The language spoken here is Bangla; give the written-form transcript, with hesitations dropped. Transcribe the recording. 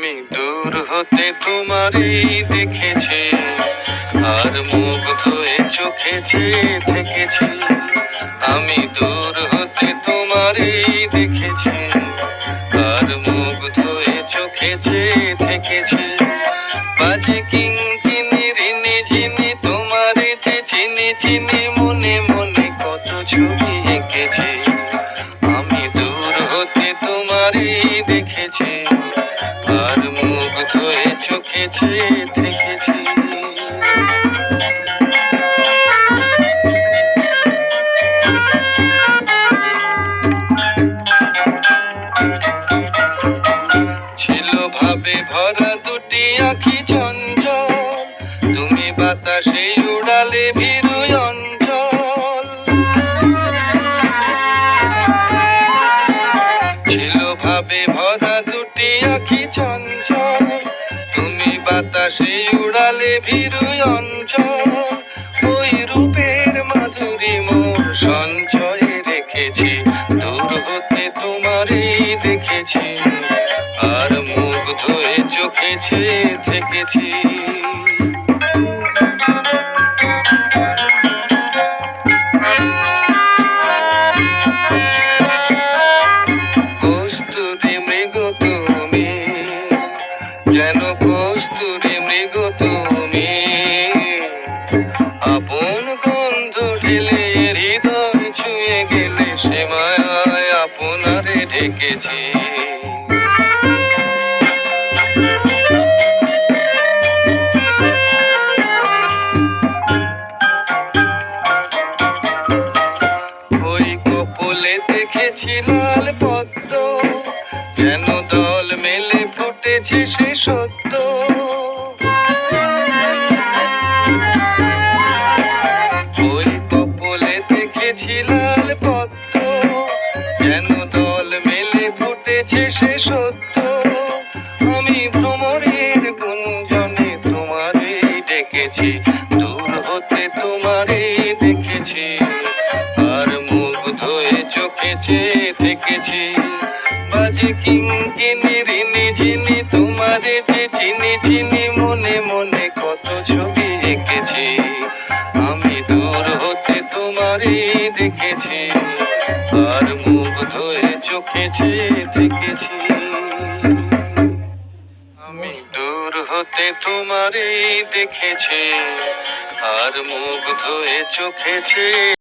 আমি দূর হতে তোমারই দেখেছি, আর মুগ্ধ হয়ে চোখে চেয়ে থেকেছি। আমি দূর হতে তোমারই দেখেছি, আর মুগ্ধ হয়ে চোখে চেয়ে থেকেছি। বাজে কিংকিনি রিনি ঝিনি তোমারে যে চিনি চিনি, মনে মনে কত ছবি এঁকেছি। আমি দূর হতে তোমারই দেখেছি, আর মুগ্ধ হয়ে চোখে চেয়ে থেকেছি। ছিল ভাবে ভরা দুটি আঁখি চঞ্চল, তুমি বাতাসে উড়ালে ভীরু অঞ্চল। ছিল ভাবে ভরা দুটি আঁখি চঞ্চল, তুমি বাতাসে উড়ালে ভীরু অঞ্চল। ওই রূপের মাধুরী মোর সঞ্চয়ে রেখেছি, দূর হতে তোমারই দেখেছি, আর মুগ্ধ হয়ে চোখে চেয়ে থেকেছি। কস্তুরী মৃগ তুমি, যেন কস্তুরী মৃগ তুমি, আপন গন্ধ ঢেলে হৃদয় ছুঁয়ে গেলে, সে মায়ায় আপনারে ঢেকেছি। ওই কপলে দেখেছি লাল পদ্ম, যেন দল মেলে ফুটেছে সে সত্য। ওই কপলে দেখেছি লাল পদ্ম, যেন দল মেলে ফুটেছে সে সত্য। আমি ভ্রমরের গুঞ্জনে তোমারে ডেকেছি, দূর হতে তোমারে দেখেছি, আর মুগ্ধ হয়ে চোখে চেয়ে থেকেছি। বাজে কিংকিনি রিনি ঝিনি তোমারে যে চিনি চিনি, মনে মনে কত ছবি এঁকেছি। আমি দূর হতে তোমারই দেখেছি, আর মুগ্ধ হয়ে চোখে চেয়ে থেকেছি। আমি দূর হতে তোমারই দেখেছি, আর মুগ্ধ হয়ে চোখে চেয়ে